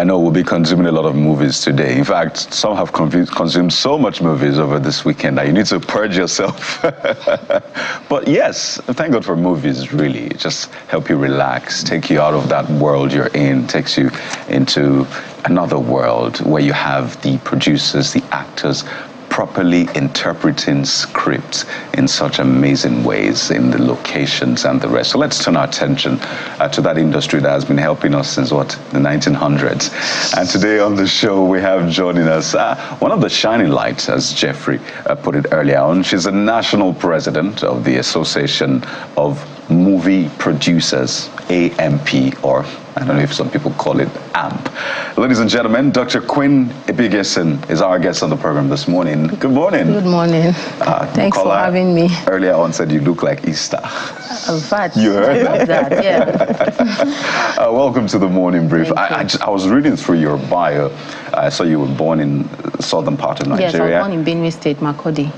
I know we'll be consuming a lot of movies today. In fact, some have consumed so much movies over this weekend that you need to purge yourself. But yes, thank God for movies, really. Just help you relax, take you out of that world you're in, takes you into another world where you have the producers, the actors, properly interpreting scripts in such amazing ways in the locations and the rest. So let's turn our attention to that industry that has been helping us since, what, the 1900s. And today on the show, we have joining us one of the shining lights, as Jeffrey put it earlier on. She's the national president of the Association of Movie Producers, AMP, or I don't know if some people call it AMP. Ladies and gentlemen, Dr. Queen Ebigieson is our guest on the program this morning. Good morning. Good morning. Thanks for having me. Earlier on said you look like Easter. Fact, you heard that? Yeah. Welcome to the Morning Brief. I was reading through your bio. I saw you were born in southern part of Nigeria. Yes, I was born in Benue State, Makurdi.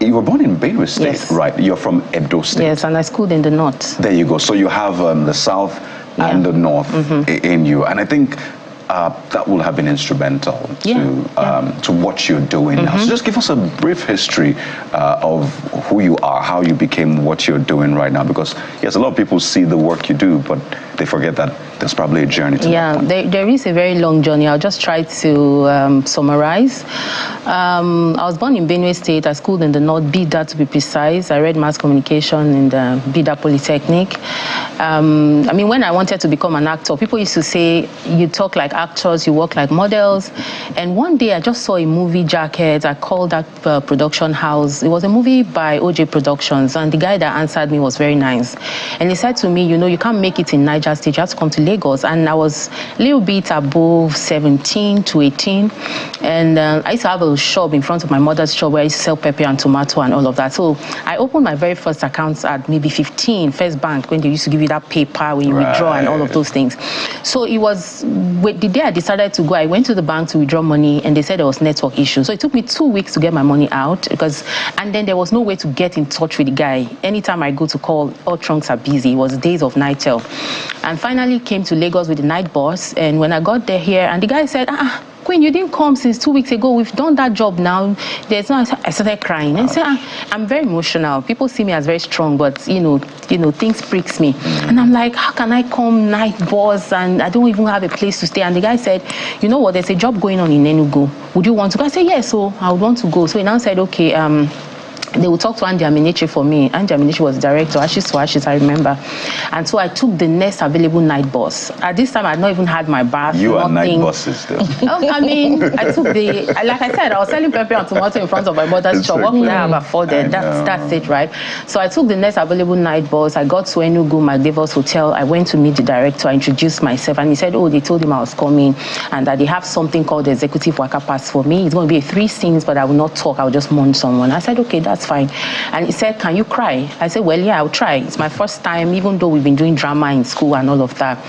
You were born in Benue State, yes. Right? You're from Edo State. Yes, and I schooled in the north. There you go. So you have the south and the north in you, and I think that will have been instrumental to what you're doing now. So just give us a brief history of who you are, how you became what you're doing right now, because yes, a lot of people see the work you do, but they forget that there's probably a journey to that point. There is a very long journey. I'll just try to summarize. I was born in Benue State. I schooled in the north, Bida to be precise. I read mass communication in the Bida Polytechnic. I mean, when I wanted to become an actor, people used to say, you talk like actors, you work like models. And one day I just saw a movie jacket. I called that production house. It was a movie by OJ Productions, and the guy that answered me was very nice. And he said to me, you know, you can't make it in Niger State, you have to come to Lagos. And I was a little bit above 17 to 18. And I used to have a shop in front of my mother's shop where I used to sell pepper and tomato and all of that. So I opened my very first account at maybe 15, First Bank, when they used to give you that paper when you withdraw and all of those things. So it was, the day I decided to go, I went to the bank to withdraw money, and they said there was network issue. So it took me 2 weeks to get my money out, and then there was no way to get in touch with the guy. Anytime I go to call, all trunks are busy. It was days of Nat'l. And finally came to Lagos with the night bus. And when I got there here, and the guy said, Queen, you didn't come since 2 weeks ago. We've done that job now. There's no. I started crying and said, I'm very emotional. People see me as very strong, but you know, things pricks me. And I'm like, how can I come night bus and I don't even have a place to stay? And the guy said, you know what? There's a job going on in Enugu. Would you want to go? I said, yes. So I would want to go. So he now said, okay. They would talk to Andy Aminichi for me. Andy Aminichi was the director, Ashes to Ashes, I remember. And so I took the next available night bus. At this time, I had not even had my bath. You are night buses still. I mean, I took like I said, I was selling pepper and tomato in front of my mother's shop. What could I have afforded? That's it, right? So I took the next available night bus. I got to Enugu, Magdeva's hotel. I went to meet the director. I introduced myself, and he said, oh, they told him I was coming, and that they have something called the Executive Waka Pass for me. It's going to be 3 scenes, but I will not talk. I will just mourn someone. I said, okay, that's fine. And he said, can you cry? I said, well, yeah, I'll try. It's my first time, even though we've been doing drama in school and all of that,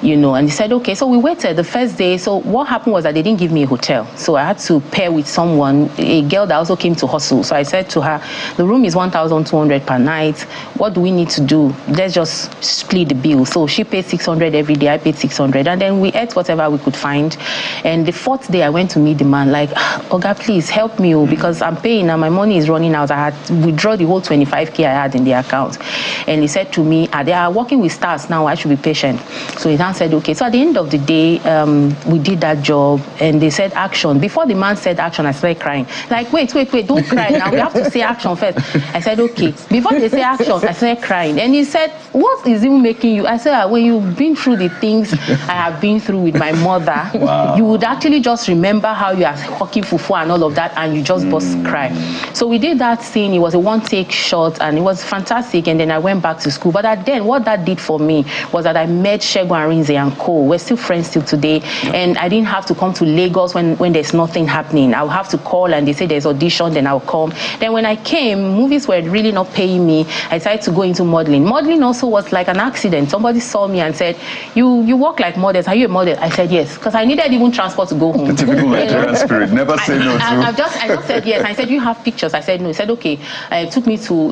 you know. And he said, okay. So we waited the first day. So what happened was that they didn't give me a hotel. So I had to pair with someone, a girl that also came to hustle. So I said to her, the room is 1,200 per night. What do we need to do? Let's just split the bill. So she paid 600 every day. I paid 600. And then we ate whatever we could find. And the 4th day, I went to meet the man, like, Oga, please help me, because I'm paying and my money is running out. I had withdraw the whole 25K I had in the account. And he said to me, they are working with stars now, I should be patient. So he then said, okay. So at the end of the day, we did that job, and they said action. Before the man said action, I started crying. Like, wait, don't cry now. We have to say action first. I said, okay. Before they say action, I started crying. And he said, what is even making you? I said, when you've been through the things I have been through with my mother, you would actually just remember how you are hawking fufu and all of that, and you just bust cry. So we did that scene. It was a one-take shot, and it was fantastic. And then I went back to school. But then what that did for me was that I met Shegun Arinze and co. We're still friends till today. And I didn't have to come to Lagos when there's nothing happening. I'll have to call, and they say there's audition, then I'll come. Then when I came, movies were really not paying me. I decided to go into modeling. Modeling also was like an accident. Somebody saw me and said, you work like models. Are you a model? I said yes, because I needed even transport to go home. The typical Nigerian spirit, never say no to. I just said yes. I said, you have pictures? I said no. He said, okay. okay. Took me to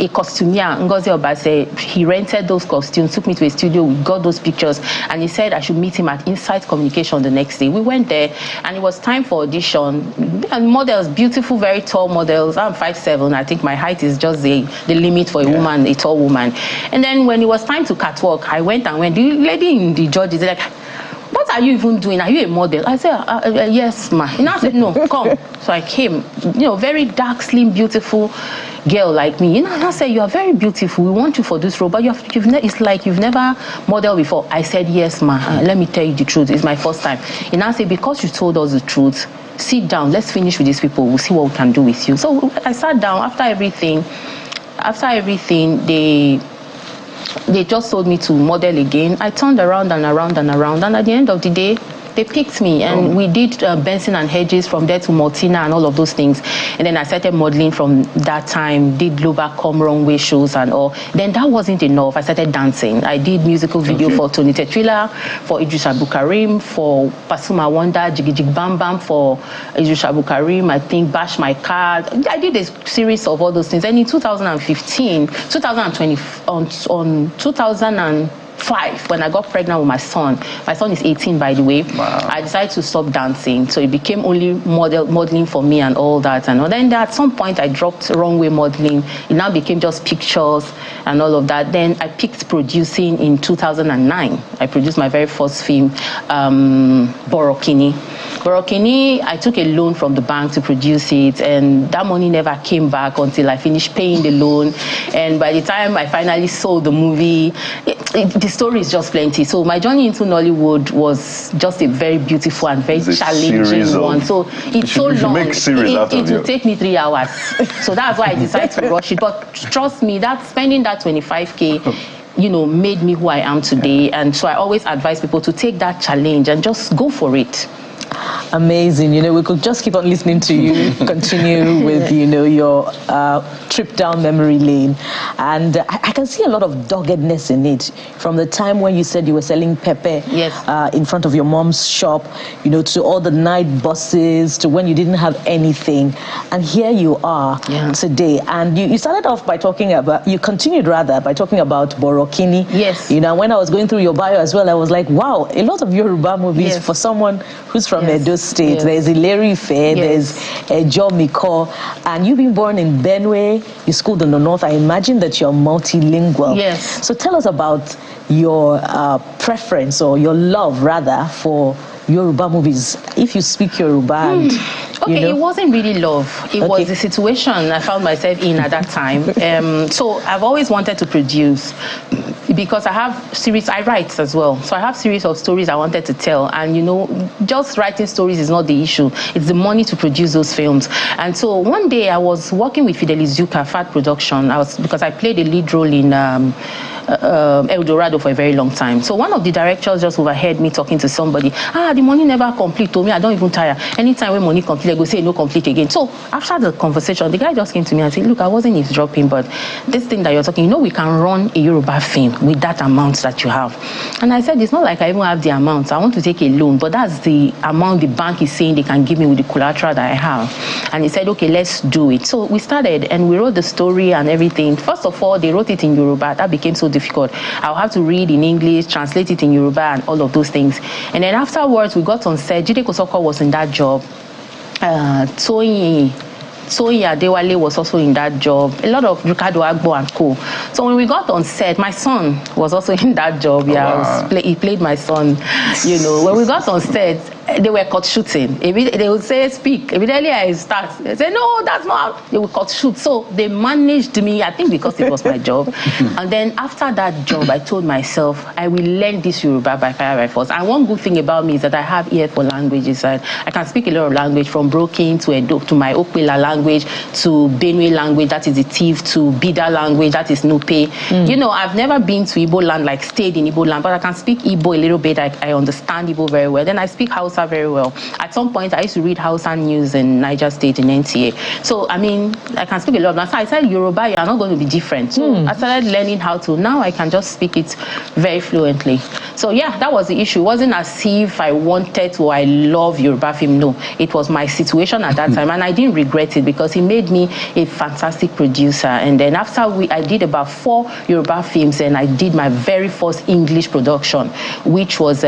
a costumier, Ngozi Obase. He rented those costumes, took me to a studio, we got those pictures, and he said I should meet him at Insight Communication the next day. We went there, and it was time for audition. And models, beautiful, very tall models. I'm 5'7". I think my height is just the limit for a woman, a tall woman. And then when it was time to catwalk, I went. The lady in the judge is like, what are you even doing? Are you a model? I said, yes, ma. And I said, no, come. So I came, very dark, slim, beautiful girl like me. And I said, you are very beautiful. We want you for this role, but it's like you've never modeled before. I said, yes, ma. Let me tell you the truth. It's my first time. And I said, because you told us the truth, sit down. Let's finish with these people. We'll see what we can do with you. So I sat down. After everything, they just told me to model again. I turned around and around and around, and at the end of the day, they picked me, and we did Benson and Hedges, from there to Martina and all of those things. And then I started modeling from that time, did Globacom runway shows and all. Then that wasn't enough. I started dancing. I did musical video for Tony Tetrila, for Idris Abdulkarim, for Pasuma Wonder, Jiggy Jig Bam Bam, for Idris Abdulkarim, I think Bash My Card. I did a series of all those things. And in 2015, 2005, when I got pregnant with my son is 18, by the way. Wow. I decided to stop dancing, so it became only modeling for me and all that. And then at some point I dropped runway modeling. It now became just pictures and all of that. Then I picked producing in 2009. I produced my very first film, Borokini. I took a loan from the bank to produce it, and that money never came back until I finished paying the loan. And by the time I finally sold the movie, the story is just plenty. So my journey into Nollywood was just a very beautiful and very challenging one. So it's so long. It will take me 3 hours. So that's why I decided to rush it. But trust me, that spending that 25K, made me who I am today. And so I always advise people to take that challenge and just go for it. Amazing. We could just keep on listening to you, continue with, your trip down memory lane. And I can see a lot of doggedness in it. From the time when you said you were selling pepper in front of your mom's shop, to all the night buses, to when you didn't have anything. And here you are today. And you started off by continued by talking about Borokini. Yes. When I was going through your bio as well, I was like, wow, a lot of Yoruba movies for someone who's from Edo State. There's Ileri Ife, there's Ejo Miko, and you've been born in Benue, you schooled in the north. I imagine that you're multilingual. Yes. So tell us about your preference, or your love rather, for Yoruba movies, if you speak Yoruba. And, it wasn't really love. It was the situation I found myself in at that time. So I've always wanted to produce, because I have series, I write as well. So I have series of stories I wanted to tell. And, just writing stories is not the issue. It's the money to produce those films. And so one day I was working with Fidelis Zuka, Fat Production, because I played a lead role in El Dorado for a very long time. So one of the directors just overheard me talking to somebody. The money never complete. To me, I don't even tire. Anytime when money complete, I go say no complete again. So after the conversation, the guy just came to me and said, look, I wasn't eavesdropping, but this thing that you're talking, we can run a Yoruba film with that amount that you have. And I said, it's not like I even have the amount. I want to take a loan, but that's the amount the bank is saying they can give me with the collateral that I have. And he said, okay, let's do it. So we started, and we wrote the story and everything. First of all, they wrote it in Yoruba. That became so difficult. I'll have to read in English, translate it in Yoruba, and all of those things. And then afterwards, we got on set. Jide Kosoko was in that job. Toyin Adewale was also in that job. A lot of Ricardo Agbo and co. So when we got on set, my son was also in that job. He played my son. When we got on set, they were cut shooting. They would say, speak. Immediately I start. They say, no, that's not how. They would cut shoot. So they managed me, I think because it was my job. And then after that job, I told myself, I will learn this Yoruba by fire by force. And one good thing about me is that I have ear for languages. I can speak a lot of language, from Broken to Edo, to my Okpela language, to Benue language, that is the Tiv, to Bida language, that is Nupe. I've never been to Igbo land, like stayed in Igbo land, but I can speak Igbo a little bit. I understand Igbo very well. Then I speak Hausa very well. At some point, I used to read Hausa news in Niger State in NTA. So, I can speak a lot of language. So I said, Yoruba, you are not going to be different. So I started learning how to. Now I can just speak it very fluently. So yeah, that was the issue. It wasn't as if I wanted to, I love Yoruba film. No, it was my situation at that time, and I didn't regret it because he made me a fantastic producer. And then after I did about 4 Yoruba films, and I did my very first English production, which was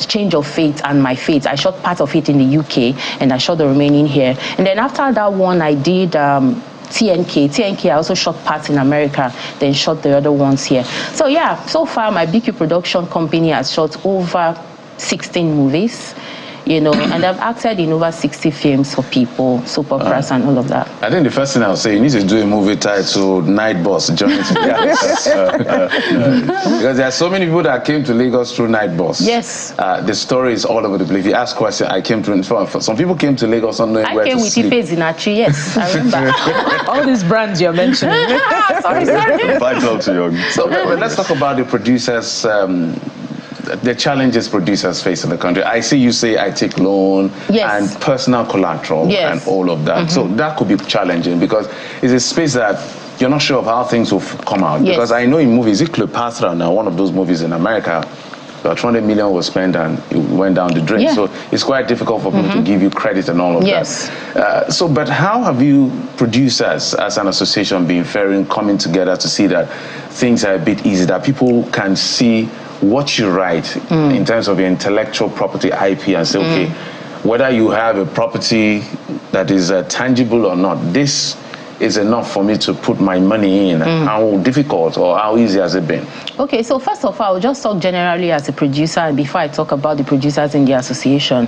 Change of Fate and My Fate. I shot part of it in the UK, and I shot the remaining here. And then after that one, I did TNK, I also shot parts in America, then shot the other ones here. So yeah, so far my BQ production company has shot over 16 movies, you know, and I've acted in over 60 films for people, soap operas and all of that. I think the first thing I'll say, you need to do a movie titled Night Bus, Journey to Lagos. Because there are so many people that came to Lagos through Night Bus. Yes. The story is all over the place. If you ask questions, I came to, some people came to Lagos not knowing where to sleep. I came with Ife Zinachi, yes, I remember. All these brands you're mentioning. sorry. Vital to young. So let's talk about the producers, the challenges producers face in the country. I see you say I take loan and personal collateral and all of that. So that could be challenging because it's a space that you're not sure of how things will come out. Because I know in movies, Cleopatra now, one of those movies in America, about 200 million was spent and it went down the drain. So it's quite difficult for people to give you credit and all of that. But how have you producers as an association been faring, coming together to see that things are a bit easy, that people can see what you write in terms of your intellectual property IP and say, okay, whether you have a property that is tangible or not, this is enough for me to put my money in. How difficult or how easy has it been? Okay, so first of all, I'll just talk generally as a producer, and before I talk about the producers in the association.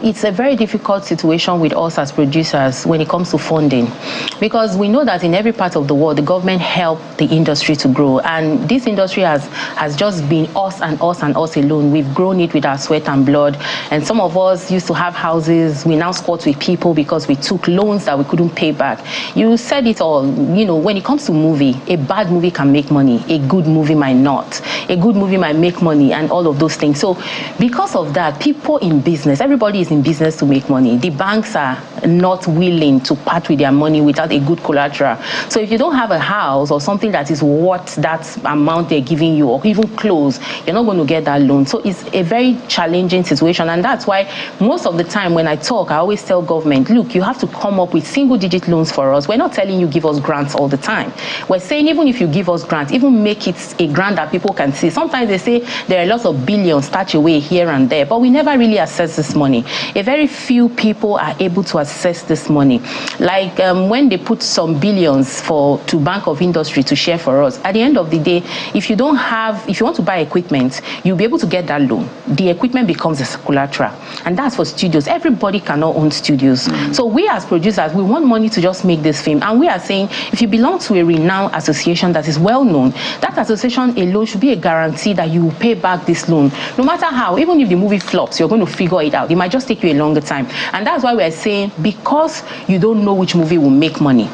It's a very difficult situation with us as producers when it comes to funding, because we know that in every part of the world, the government helped the industry to grow, and this industry has just been us and us and us alone. We've grown it with our sweat and blood, and some of us used to have houses. We now squat with people because we took loans that we couldn't pay back. You said it all. You know, when it comes to movie, a bad movie can make money, a good movie might not. A good movie might make money and all of those things. So because of that, people in business, everybody is in business to make money. The banks are not willing to part with their money without a good collateral. So if you don't have a house or something that is worth that amount they're giving you, or even close, you're not going to get that loan. So it's a very challenging situation, and that's why most of the time when I talk, I always tell government, look, you have to come up with single-digit loans for us. We're not telling you give us grants all the time. We're saying even if you give us grants, even make it a grant that people can see. Sometimes they say there are lots of billions stashed away here and there, but we never really access this money. A very few people are able to access this money. Like when they put some billions to Bank of Industry to share for us, at the end of the day, if you want to buy equipment, you'll be able to get that loan. The equipment becomes a collateral, and that's for studios. Everybody cannot own studios. So we as producers, we want money to just make this film, and we are saying if you belong to a renowned association that is well known, that association alone should be a guarantee that you will pay back this loan. No matter how, even if the movie flops, you're going to figure it out. It might just take you a longer time. And that's why we're saying, because you don't know which movie will make money,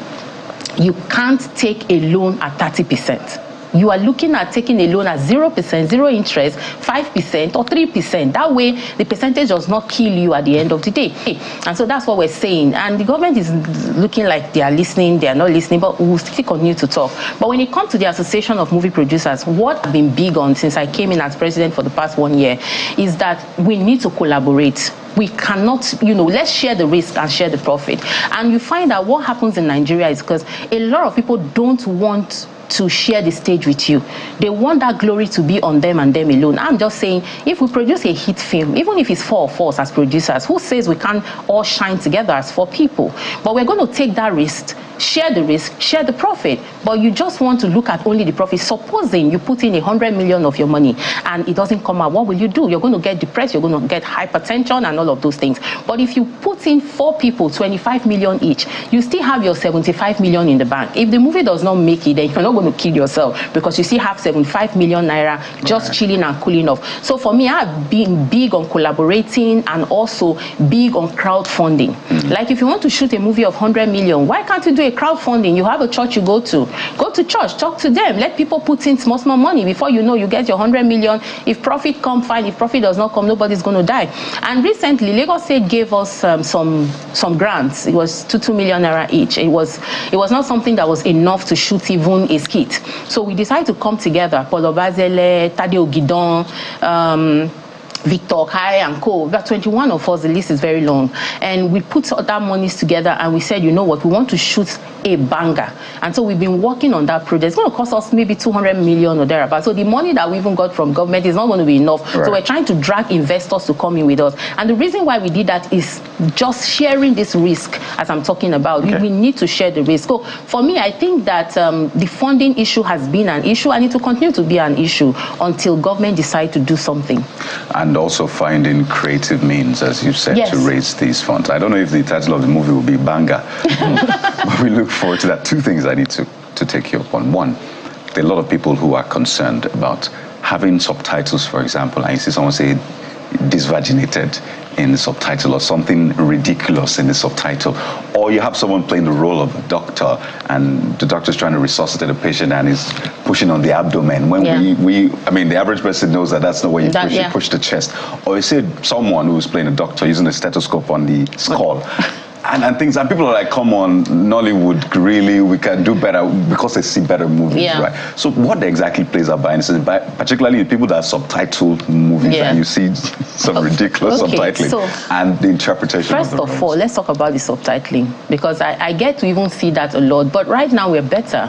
you can't take a loan at 30%. You are looking at taking a loan at 0%, zero interest, 5% or 3%. That way, the percentage does not kill you at the end of the day. And so that's what we're saying. And the government is looking like they are listening, they are not listening, but we'll still continue to talk. But when it comes to the Association of Movie Producers, what I've been big on since I came in as president for the past 1 year is that we need to collaborate. We cannot, let's share the risk and share the profit. And you find that what happens in Nigeria is because a lot of people don't want to share the stage with you. They want that glory to be on them and them alone. I'm just saying, if we produce a hit film, even if it's 4 of us as producers, who says we can't all shine together as 4 people? But we're going to take that risk, share the risk, share the profit. But you just want to look at only the profit. Supposing you put in 100 million of your money and it doesn't come out, what will you do? You're going to get depressed, you're going to get hypertension and all of those things. But if you put in 4 people, 25 million each, you still have your 75 million in the bank. If the movie does not make it, then you're not going to kill yourself, because you still have 75 million naira just chilling and cooling off. So for me, I've been big on collaborating and also big on crowdfunding. Like if you want to shoot a movie of 100 million, why can't you do a crowdfunding. You have a church you go to church, talk to them, let people put in small money. Before you know, you get your 100 million. If profit come, fine. If profit does not come, nobody's going to die. And recently, Lagos State gave us some grants. It was 2 million naira each. It was not something that was enough to shoot even a skit. So we decided to come together. Paulo Bazele, Tade Ogidon, Victor, Kai, and Co. About 21 of us, the list is very long. And we put other monies together and we said, you know what, we want to shoot a banger. And so we've been working on that project. It's going to cost us maybe 200 million or thereabouts. So the money that we even got from government is not going to be enough. Right. So we're trying to drag investors to come in with us. And the reason why we did that is just sharing this risk, as I'm talking about. Okay. We need to share the risk. So for me, I think that the funding issue has been an issue and it will continue to be an issue until government decide to do something. And also finding creative means, as you said, to raise these funds. I don't know if the title of the movie will be Banger, but we look forward to that. Two things I need to take you up on. One, there are a lot of people who are concerned about having subtitles, for example. I see someone say disvaginated in the subtitle or something ridiculous in the subtitle, or you have someone playing the role of a doctor and the doctor's trying to resuscitate a patient and is pushing on the abdomen when I mean the average person knows that that's not where you push the chest. Or you see someone who's playing a doctor using a stethoscope on the skull. And things, and people are like, come on, Nollywood, really, we can do better, because they see better movies, right? So what exactly plays out behind this, particularly people that subtitle movies, and you see some ridiculous subtitling and the interpretation first of all, let's talk about the subtitling, because I get to even see that a lot, but right now we're better,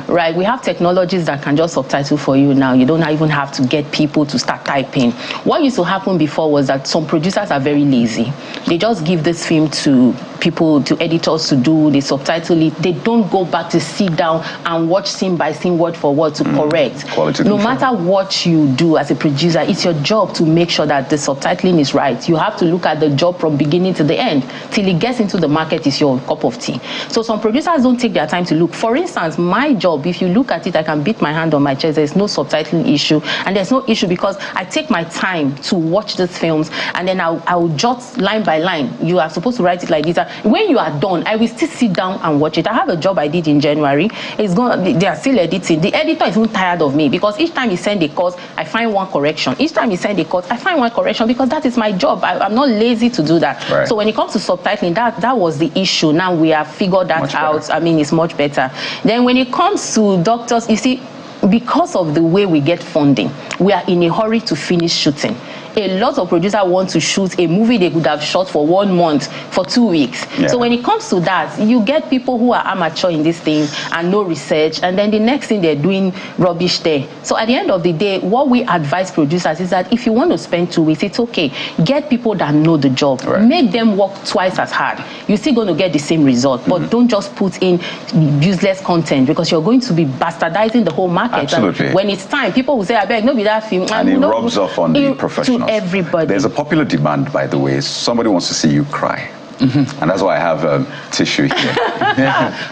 right? We have technologies that can just subtitle for you now. You don't even have to get people to start typing. What used to happen before was that some producers are very lazy. They just give this film to people, to editors to do, they subtitle it. They don't go back to sit down and watch scene by scene, word for word to correct. No matter what you do as a producer, it's your job to make sure that the subtitling is right. You have to look at the job from beginning to the end. Till it gets into the market is your cup of tea. So some producers don't take their time to look. For instance, my job, if you look at it, I can beat my hand on my chest. There's no subtitling issue. And there's no issue because I take my time to watch these films and then I'll jot line by line. You are supposed to write it like this. When you are done, I will still sit down and watch it. I have a job I did in January. They are still editing. The editor is even tired of me because each time he send a cut, I find one correction. Each time he send a cut, I find one correction because that is my job. I'm not lazy to do that. Right. So when it comes to subtitling, that was the issue. Now we have figured that out. I mean, it's much better. Then when it comes to doctors, you see, because of the way we get funding, we are in a hurry to finish shooting. A lot of producers want to shoot a movie they could have shot for 1 month, for 2 weeks. So when it comes to that, you get people who are amateur in this thing and no research, and then the next thing they're doing rubbish there. So at the end of the day, what we advise producers is that if you want to spend 2 weeks, it's okay. Get people that know the job. Make them work twice as hard. You're still going to get the same result, but don't just put in useless content because you're going to be bastardizing the whole market. Absolutely. And when it's time, people will say, I beg, no be that film. And it rubs off on the professionals. Everybody. There's a popular demand, by the way. Somebody wants to see you cry. And that's why I have a tissue here.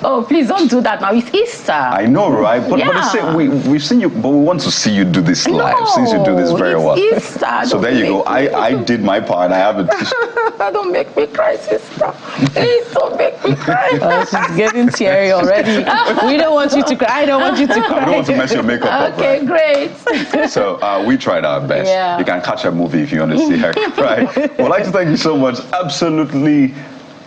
Oh, please don't do that now. It's Easter. I know, right? But it's we've seen you, but we want to see you do this live, since you do this very well. Easter. So there you go. I did my part. I have a tissue. Don't make me cry, sister. Please don't make me cry. She's getting teary already. We don't want you to cry. I don't want you to cry. I don't want to mess your makeup up. Okay, great. So we tried our best. You can catch a movie if you want to see her cry. Well, I'd like to thank you so much. Absolutely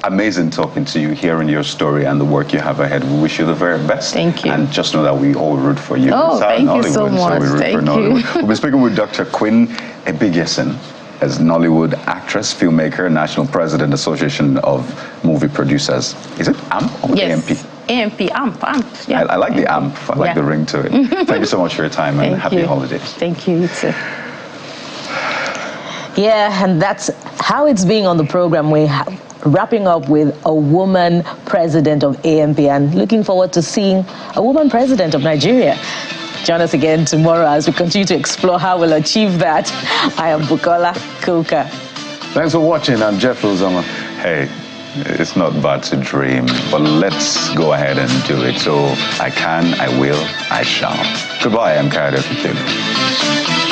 amazing talking to you, hearing your story and the work you have ahead. We wish you the very best. Thank you. And just know that we all root for you. Oh, thank you so much. So we root for Nollywood. We'll be speaking with Dr. Queen Ebigieson, as Nollywood actress, filmmaker, National President, Association of Movie Producers. Is it AMP or AMP? AMP. Yeah. I like the AMP. I like the ring to it. Thank you so much for your time and happy holidays. Thank you, you too. Yeah, and that's how it's being on the program. We have wrapping up with a woman president of AMP and looking forward to seeing a woman president of Nigeria. Join us again tomorrow as we continue to explore how we'll achieve that. I am Bukola Koka. Thanks for watching. I'm Jeff Lozama. Hey, it's not bad to dream, but let's go ahead and do it. So I can, I will, I shall. Goodbye, I'm Kayode Okekele.